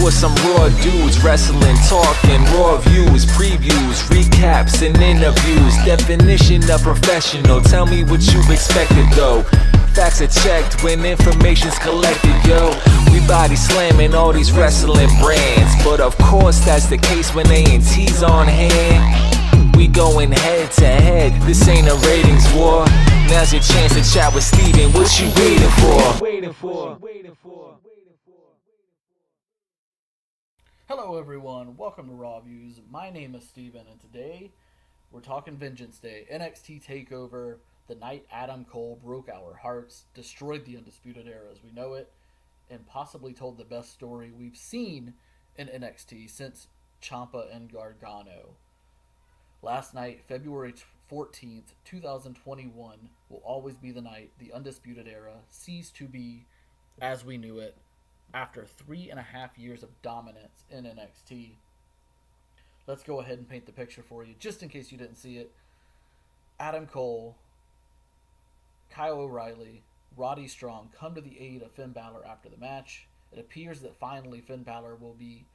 with some raw dudes, wrestling, talking, raw views, previews, recaps, and interviews. Definition of professional, tell me what you expected though. Facts are checked when information's collected, yo. We body slamming all these wrestling brands, but of course that's the case when A&T's on hand. We going head to head, this ain't a ratings war. Now's your chance to chat with Steven, what you waiting for? Hello everyone, welcome to RawViews. My name is Steven, and today we're talking Vengeance Day, NXT Takeover, the night Adam Cole broke our hearts, destroyed the Undisputed Era as we know it, and possibly told the best story we've seen in NXT since Ciampa and Gargano. Last night, February 14th, 2021, will always be the night the Undisputed Era ceased to be as we knew it after 3.5 years of dominance in NXT. Let's go ahead and paint the picture for you, just in case you didn't see it. Adam Cole, Kyle O'Reilly, Roddy Strong come to the aid of Finn Balor after the match. It appears that finally Finn Balor will be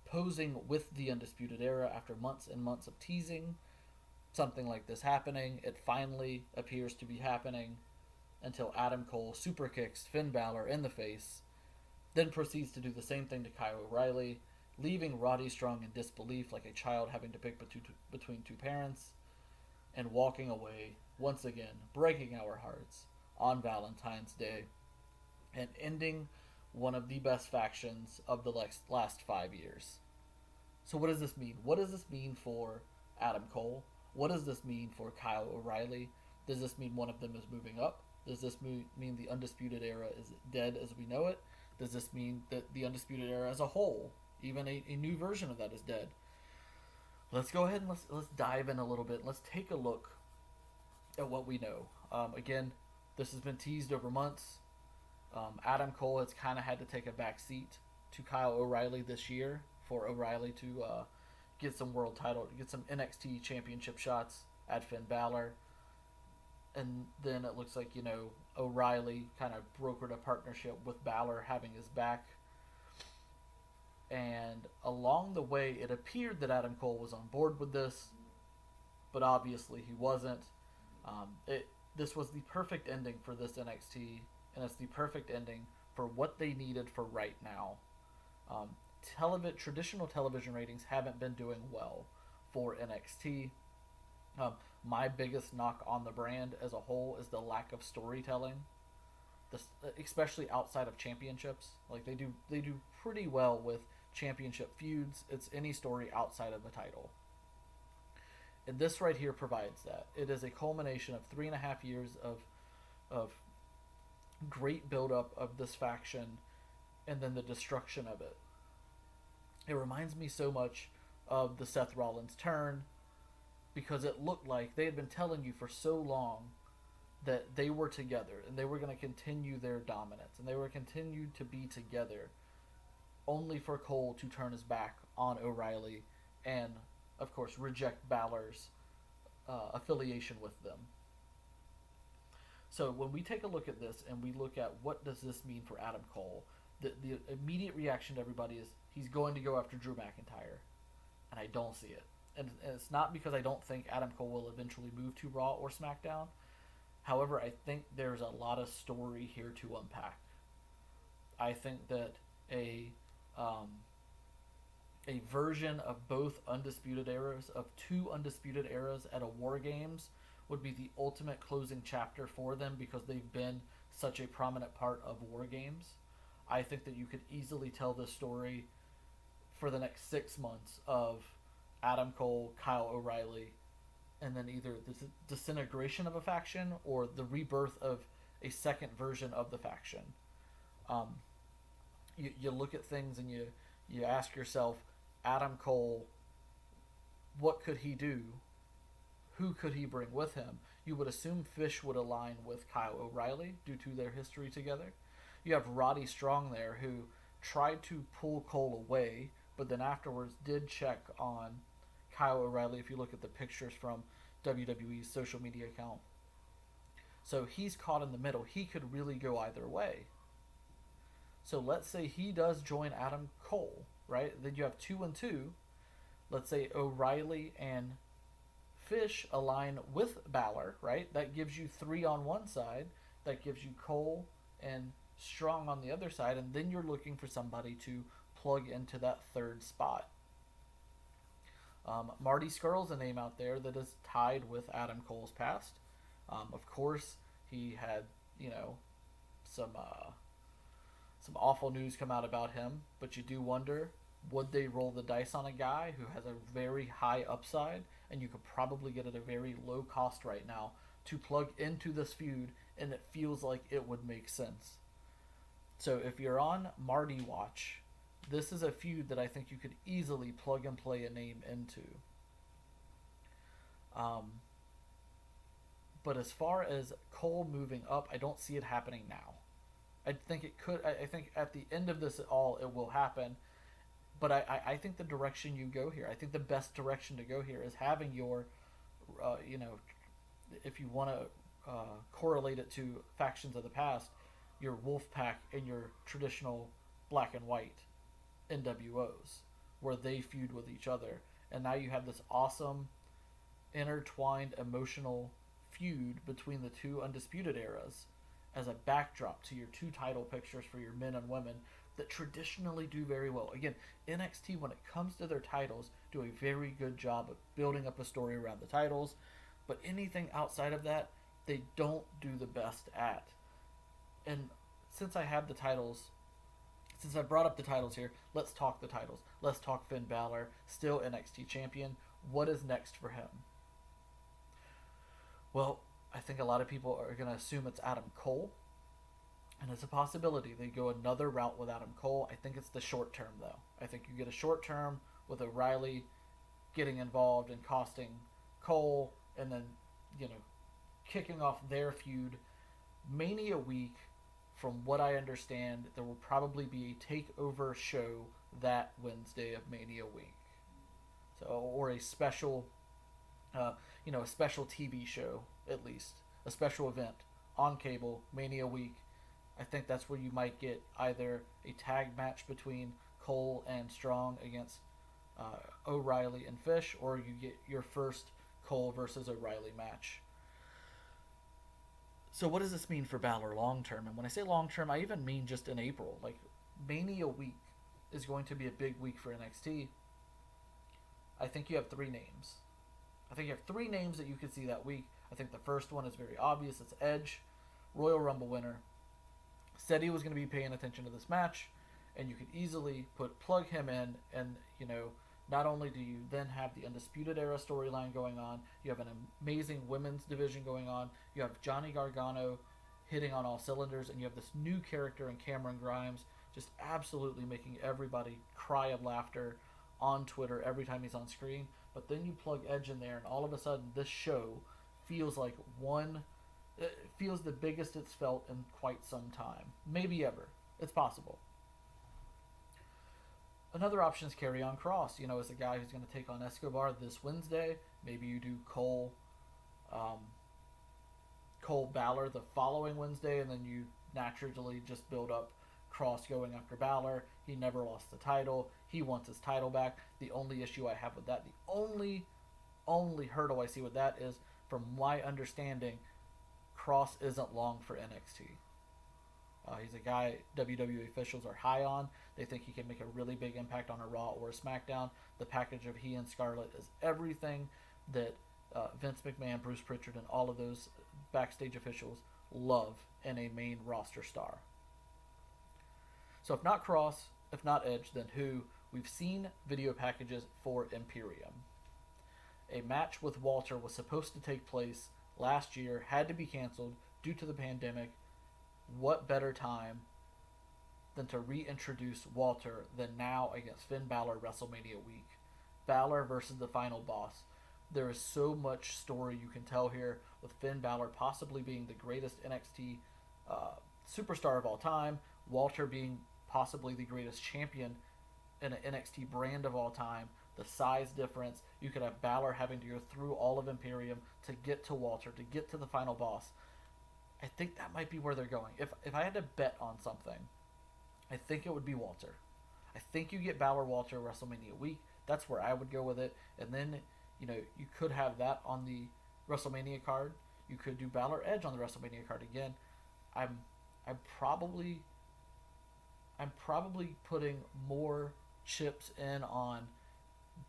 posing with the Undisputed Era after months and months of teasing something like this happening. It finally appears to be happening until Adam Cole super kicks Finn Balor in the face, then proceeds to do the same thing to Kyle O'Reilly, leaving Roddy Strong in disbelief like a child having to pick between two parents, and walking away, once again, breaking our hearts on Valentine's Day, and ending one of the best factions of the last 5 years. So what does this mean? What does this mean for Adam Cole? What does this mean for Kyle O'Reilly? Does this mean one of them is moving up? Does this mean the Undisputed Era is dead as we know it? Does this mean that the Undisputed Era as a whole, even a new version of that, is dead? Let's go ahead and let's dive in a little bit. Let's take a look at what we know. Again, this has been teased over months. Adam Cole has kind of had to take a back seat to Kyle O'Reilly this year for O'Reilly to get some world title, get some NXT championship shots at Finn Balor. And then it looks like, O'Reilly kind of brokered a partnership with Balor having his back. And along the way, it appeared that Adam Cole was on board with this, but obviously he wasn't. This was the perfect ending for this NXT, and it's the perfect ending for what they needed for right now. Traditional television ratings haven't been doing well for NXT. My biggest knock on the brand as a whole is the lack of storytelling, especially outside of championships. Like they do pretty well with championship feuds. It's any story outside of the title. And this right here provides that. It is a culmination of 3.5 years of great buildup of this faction, and then the destruction of it. It reminds me so much of the Seth Rollins turn, because it looked like they had been telling you for so long that they were together and they were going to continue their dominance and they were continue to be together, only for Cole to turn his back on O'Reilly and, of course, reject Balor's affiliation with them. So when we take a look at this and we look at what does this mean for Adam Cole, the immediate reaction to everybody is he's going to go after Drew McIntyre, and I don't see it. And it's not because I don't think Adam Cole will eventually move to Raw or SmackDown. However, I think there's a lot of story here to unpack. I think that a version of both Undisputed Eras, of two Undisputed Eras at a War Games, would be the ultimate closing chapter for them because they've been such a prominent part of War Games. I think that you could easily tell this story for the next 6 months of Adam Cole, Kyle O'Reilly, and then either the disintegration of a faction or the rebirth of a second version of the faction. You look at things and you ask yourself, Adam Cole, what could he do? Who could he bring with him? You would assume Fish would align with Kyle O'Reilly due to their history together. You have Roddy Strong there, who tried to pull Cole away, but then afterwards did check on Kyle O'Reilly if you look at the pictures from WWE's social media account. So he's caught in the middle. He could really go either way. So let's say he does join Adam Cole. right? Then you have 2 and 2. Let's say O'Reilly and Fish align with Balor, right? That gives you 3 on one side. That gives you Cole and Strong on the other side, and then you're looking for somebody to plug into that third spot. Marty Scurll's a name out there that is tied with Adam Cole's past. Of course, he had some awful news come out about him, but you do wonder, would they roll the dice on a guy who has a very high upside and you could probably get at a very low cost right now to plug into this feud, and it feels like it would make sense. So if you're on Marty watch, this is a feud that I think you could easily plug and play a name into. But as far as Cole moving up, I don't see it happening now. I think it could. I think at the end of this all, it will happen. But I think the direction you go here, I think the best direction to go here is having your, if you want to correlate it to factions of the past, your Wolfpack and your traditional black and white NWOs, where they feud with each other. And now you have this awesome, intertwined, emotional feud between the two Undisputed eras as a backdrop to your 2 title pictures for your men and women that traditionally do very well. Again, NXT, when it comes to their titles, do a very good job of building up a story around the titles, but anything outside of that, they don't do the best at. And since I have the titles, since I brought up the titles here, let's talk the titles. Let's talk Finn Balor, still NXT champion. What is next for him? Well, I think a lot of people are going to assume it's Adam Cole. And it's a possibility they go another route with Adam Cole. I think it's the short term, though. I think you get a short term with O'Reilly getting involved and costing Cole, and then, kicking off their feud. Mania week, from what I understand, there will probably be a takeover show that Wednesday of Mania week. So, or a special, a special TV show, at least. A special event on cable, Mania week. I think that's where you might get either a tag match between Cole and Strong against O'Reilly and Fish, or you get your first Cole versus O'Reilly match. So what does this mean for Balor long term? And when I say long term, I even mean just in April. Like, Mania week is going to be a big week for NXT. I think you have 3 names. I think you have 3 names that you could see that week. I think the first one is very obvious. It's Edge, Royal Rumble winner. Said he was going to be paying attention to this match, and you could easily plug him in, and not only do you then have the Undisputed Era storyline going on, you have an amazing women's division going on, you have Johnny Gargano hitting on all cylinders, and you have this new character in Cameron Grimes just absolutely making everybody cry of laughter on Twitter every time he's on screen. But then you plug Edge in there, and all of a sudden this show feels like it feels the biggest it's felt in quite some time. Maybe ever. It's possible. Another option is Karrion Kross, as a guy who's going to take on Escobar this Wednesday. Maybe you do Cole Balor the following Wednesday, and then you naturally just build up Kross going after Balor. He never lost the title. He wants his title back. The only issue I have with that, the only hurdle I see with that is, from my understanding, Kross isn't long for NXT. He's a guy WWE officials are high on. They think he can make a really big impact on a Raw or a SmackDown. The package of he and Scarlett is everything that Vince McMahon, Bruce Pritchard, and all of those backstage officials love in a main roster star. So if not Kross, if not Edge, then who? We've seen video packages for Imperium. A match with Walter was supposed to take place last year, had to be canceled due to the pandemic. What better time than to reintroduce Walter than now against Finn Balor WrestleMania week? Balor versus the final boss. There is so much story you can tell here, with Finn Balor possibly being the greatest NXT superstar of all time, Walter being possibly the greatest champion in an NXT brand of all time. The size difference, you could have Balor having to go through all of Imperium to get to Walter, to get to the final boss. I think that might be where they're going. If I had to bet on something, I think it would be Walter. I think you get Balor Walter WrestleMania week. That's where I would go with it. And then, you could have that on the WrestleMania card. You could do Balor Edge on the WrestleMania card again. I'm I'm probably putting more chips in on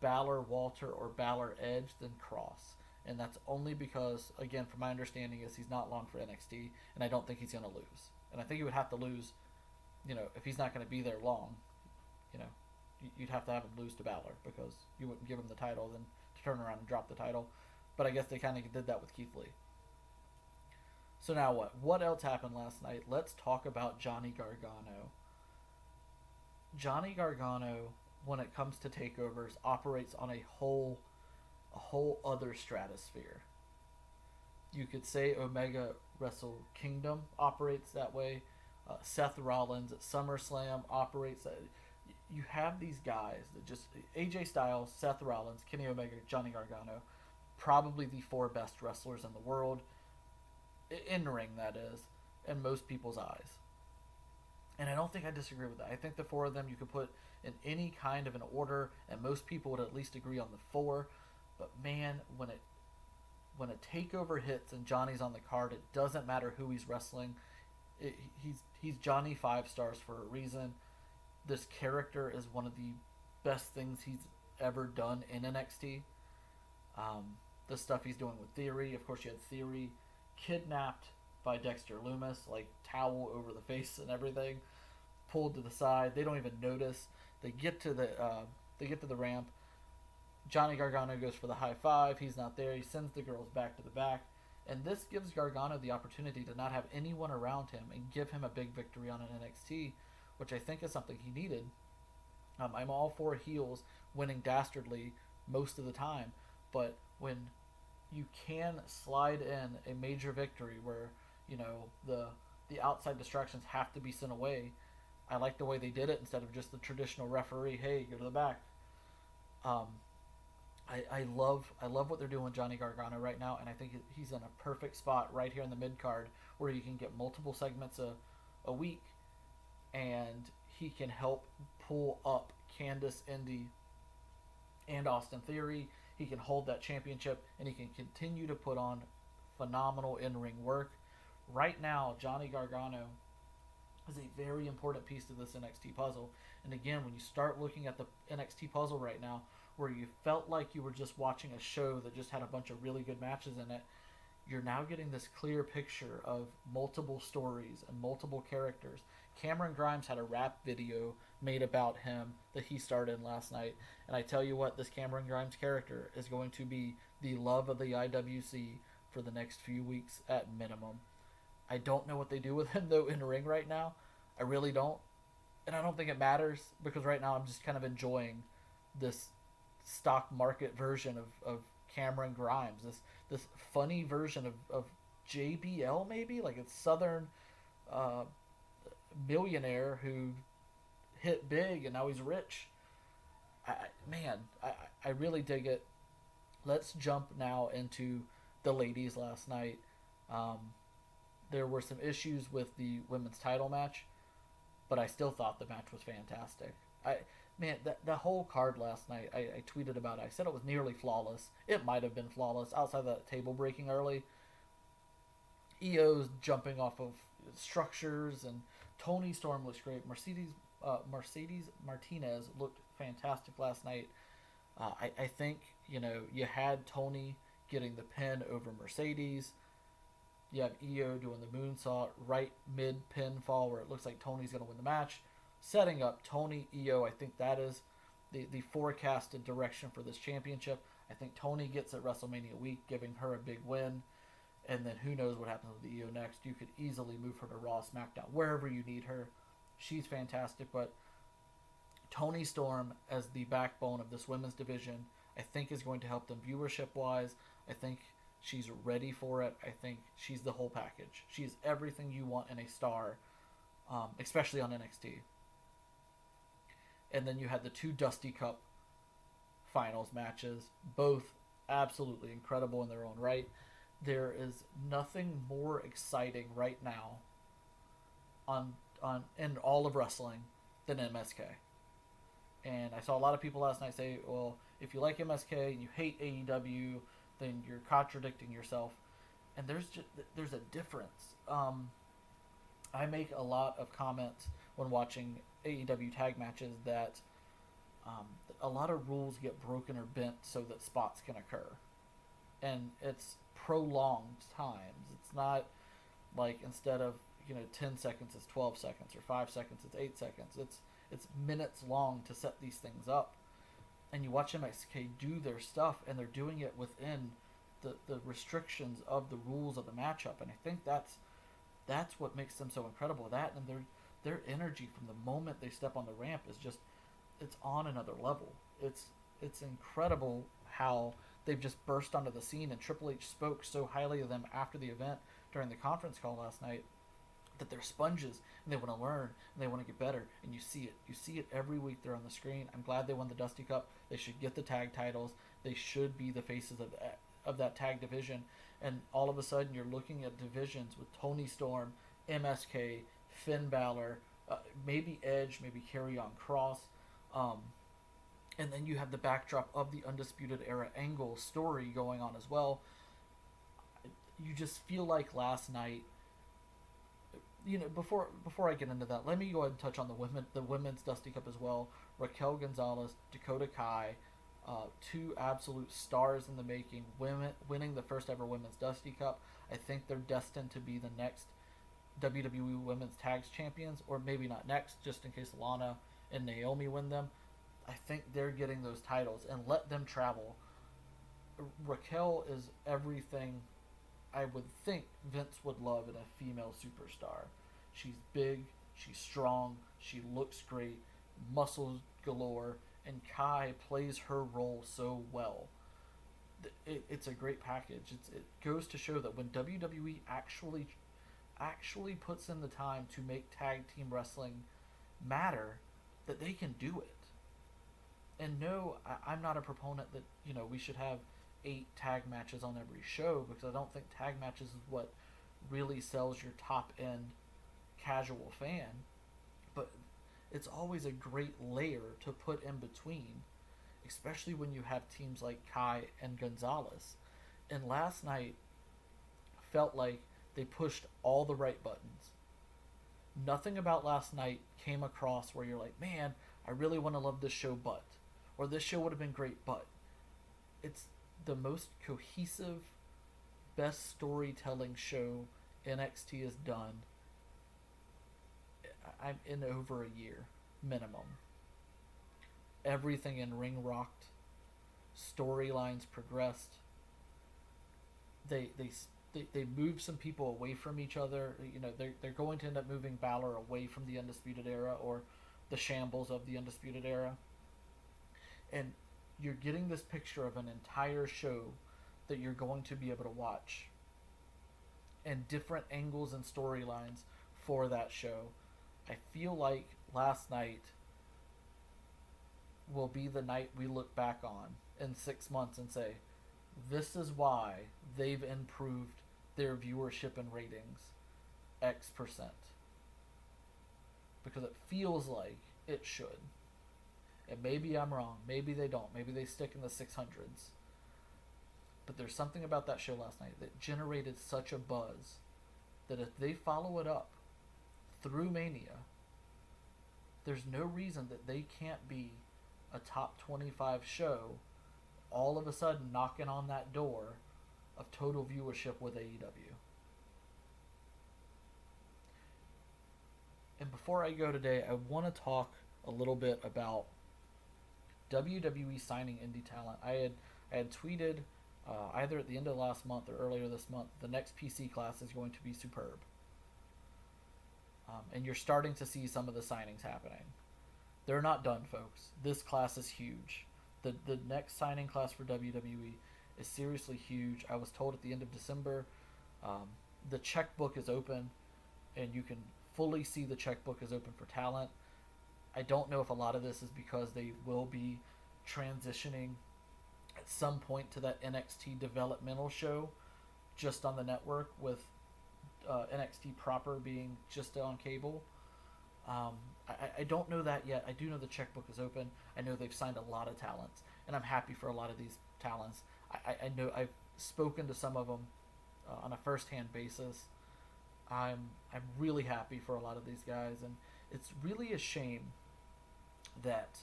Balor Walter or Balor Edge than Cross. And that's only because, again, from my understanding, is he's not long for NXT, and I don't think he's going to lose. And I think he would have to lose, if he's not going to be there long, you know, you'd have to have him lose to Balor because you wouldn't give him the title then to turn around and drop the title. But I guess they kind of did that with Keith Lee. So now what? What else happened last night? Let's talk about Johnny Gargano. Johnny Gargano, when it comes to takeovers, operates on a whole other stratosphere. You could say Omega Wrestle Kingdom operates that way. Seth Rollins at SummerSlam operates that. You have these guys that just AJ Styles, Seth Rollins, Kenny Omega, Johnny Gargano, probably the 4 best wrestlers in the world, in the ring that is, in most people's eyes. And I don't think I disagree with that. I think the 4 of them you could put in any kind of an order, and most people would at least agree on the 4. But man, when a takeover hits and Johnny's on the card, it doesn't matter who he's wrestling. He's Johnny 5 stars for a reason. This character is one of the best things he's ever done in NXT. The stuff he's doing with Theory, of course, you had Theory kidnapped by Dexter Lumis, like towel over the face and everything, pulled to the side. They don't even notice. They get to the ramp. Johnny Gargano goes for the high five. He's not there. He sends the girls back to the back. And this gives Gargano the opportunity to not have anyone around him and give him a big victory on an NXT, which I think is something he needed. I'm all for heels winning dastardly most of the time, but when you can slide in a major victory where, the outside distractions have to be sent away, I like the way they did it instead of just the traditional referee, hey, go to the back. I love what they're doing with Johnny Gargano right now, and I think he's in a perfect spot right here in the mid card where you can get multiple segments a week, and he can help pull up Candice Indy and Austin Theory. He can hold that championship, and he can continue to put on phenomenal in-ring work. Right now, Johnny Gargano is a very important piece to this NXT puzzle. And again, when you start looking at the NXT puzzle right now, where you felt like you were just watching a show that just had a bunch of really good matches in it, you're now getting this clear picture of multiple stories and multiple characters. Cameron Grimes had a rap video made about him that he starred in last night. And I tell you what, this Cameron Grimes character is going to be the love of the IWC for the next few weeks at minimum. I don't know what they do with him, though, in the ring right now. I really don't. And I don't think it matters, because right now I'm just kind of enjoying this stock market version of Cameron Grimes. This funny version of JBL, maybe? Like a southern millionaire who hit big and now he's rich. I really dig it. Let's jump now into the ladies last night. There were some issues with the women's title match, but I still thought the match was fantastic. The whole card last night, I tweeted about it. I said it was nearly flawless. It might have been flawless outside of that table breaking early. EO's jumping off of structures, and Toni Storm looks great. Mercedes Martinez looked fantastic last night. I think, you had Toni getting the pin over Mercedes. You have EO doing the moonsault right mid pinfall where it looks like Toni's going to win the match. Setting up Toni, EO, I think that is the forecasted direction for this championship. I think Toni gets at WrestleMania week, giving her a big win. And then who knows what happens with the EO next. You could easily move her to Raw, SmackDown, wherever you need her. She's fantastic, but Toni Storm as the backbone of this women's division, I think is going to help them viewership-wise. I think she's ready for it. I think she's the whole package. She's everything you want in a star, especially on NXT. And then you had the 2 Dusty Cup finals matches, both absolutely incredible in their own right. There is nothing more exciting right now in all of wrestling than MSK. And I saw a lot of people last night say, well, if you like MSK and you hate AEW, then you're contradicting yourself. And there's a difference. I make a lot of comments when watching AEW tag matches that a lot of rules get broken or bent so that spots can occur. And it's prolonged times. It's not like instead of 10 seconds it's 12 seconds, or 5 seconds it's 8 seconds. It's minutes long to set these things up. And you watch MSK do their stuff, and they're doing it within the restrictions of the rules of the matchup. And I think that's what makes them so incredible. That and their energy from the moment they step on the ramp is just, it's on another level. It's incredible how they've just burst onto the scene, and Triple H spoke so highly of them after the event during the conference call last night, that they're sponges and they want to learn and they want to get better, and you see it every week. They're on the screen. I'm glad they won the Dusty Cup. They should get the tag titles. They should be the faces of that tag division. And all of a sudden you're looking at divisions with Tony Storm, MSK, Finn Balor, maybe Edge, maybe Karrion Kross, and then you have the backdrop of the Undisputed Era Angle story going on as well. You just feel like last night, before I get into that, let me go ahead and touch on the women's Dusty Cup as well. Raquel Gonzalez, Dakota Kai, two absolute stars in the making, winning the first ever women's Dusty Cup. I think they're destined to be the next WWE Women's Tags Champions, or maybe not next, just in case Lana and Naomi win them. I think they're getting those titles, and let them travel. Raquel is everything I would think Vince would love in a female superstar. She's big, she's strong, she looks great, muscles galore, and Kai plays her role so well. It's a great package. It goes to show that when WWE actually puts in the time to make tag team wrestling matter, that they can do it. And no, I'm not a proponent that we should have 8 tag matches on every show, because I don't think tag matches is what really sells your top end casual fan. But it's always a great layer to put in between, especially when you have teams like Kai and Gonzalez. And last night felt like they pushed all the right buttons. Nothing about last night came across where you're like, man, I really want to love this show, or this show would have been great, but it's the most cohesive, best storytelling show NXT has done I'm in over a year minimum. Everything in ring rocked, storylines progressed. They moved some people away from each other. They're going to end up moving Balor away from the Undisputed Era, or the shambles of the Undisputed Era. And you're getting this picture of an entire show that you're going to be able to watch, and different angles and storylines for that show. I feel like last night will be the night we look back on in 6 months and say, this is why they've improved their viewership and ratings X%. Because it feels like it should. And maybe I'm wrong. Maybe they don't. Maybe they stick in the 600s. But there's something about that show last night that generated such a buzz that if they follow it up through Mania, there's no reason that they can't be a top 25 show all of a sudden knocking on that door of total viewership with AEW. And before I go today, I want to talk a little bit about WWE signing indie talent. I had tweeted either at the end of last month or earlier this month, the next PC class is going to be superb. And you're starting to see some of the signings happening. They're not done, folks. This class is huge. The next signing class for WWE is seriously huge. I was told at the end of December, the checkbook is open, and you can fully see the checkbook is open for talent. I don't know if a lot of this is because they will be transitioning at some point to that NXT developmental show just on the network, with NXT proper being just on cable. I don't know that yet. I do know the checkbook is open. I know they've signed a lot of talents, and I'm happy for a lot of these talents. I know I've spoken to some of them on a first-hand basis. I'm really happy for a lot of these guys, and it's really a shame that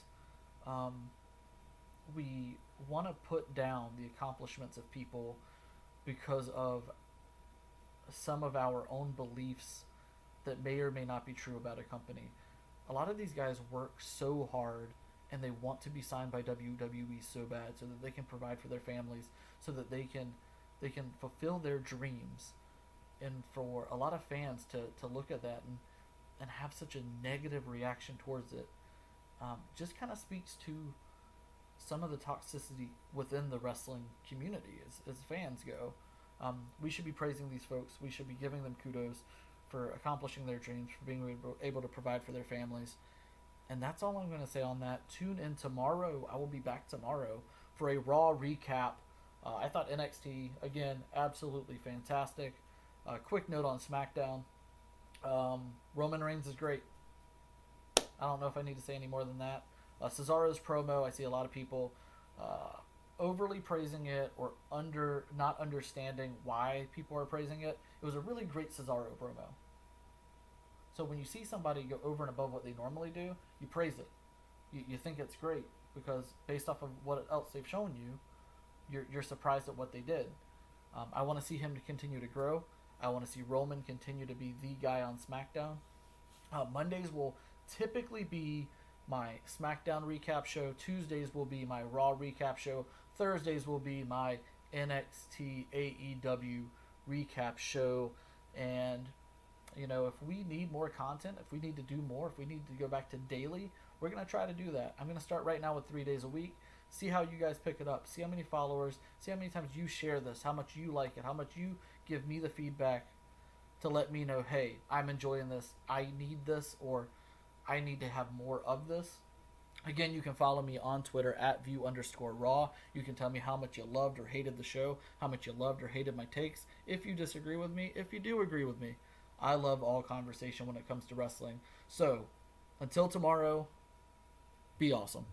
we want to put down the accomplishments of people because of some of our own beliefs that may or may not be true about a company. A lot of these guys work so hard and they want to be signed by WWE so bad so that they can provide for their families, so that they can fulfill their dreams. And for a lot of fans to look at that and have such a negative reaction towards it, just kind of speaks to some of the toxicity within the wrestling community as fans go. We should be praising these folks. We should be giving them kudos for accomplishing their dreams, for being able to provide for their families. And that's all I'm going to say on that. Tune in tomorrow. I will be back tomorrow for a Raw recap. I thought NXT, again, absolutely fantastic. Quick note on SmackDown. Roman Reigns is great. I don't know if I need to say any more than that. Cesaro's promo, I see a lot of people overly praising it or not understanding why people are praising it. It was a really great Cesaro promo. So when you see somebody go over and above what they normally do, you praise it. You think it's great because based off of what else they've shown you, you're surprised at what they did. I want to see him to continue to grow. I want to see Roman continue to be the guy on SmackDown. Mondays will typically be my SmackDown recap show. Tuesdays will be my Raw recap show. Thursdays will be my NXT AEW recap show. And, you know, if we need more content, if we need to do more, if we need to go back to daily, we're going to try to do that. I'm going to start right now with 3 days a week. See how you guys pick it up. See how many followers. See how many times you share this. How much you like it. How much you give me the feedback to let me know, hey, I'm enjoying this. I need this, or I need to have more of this. Again, you can follow me on Twitter at @view_raw. You can tell me how much you loved or hated the show, how much you loved or hated my takes. If you disagree with me, if you do agree with me, I love all conversation when it comes to wrestling. So, until tomorrow, be awesome.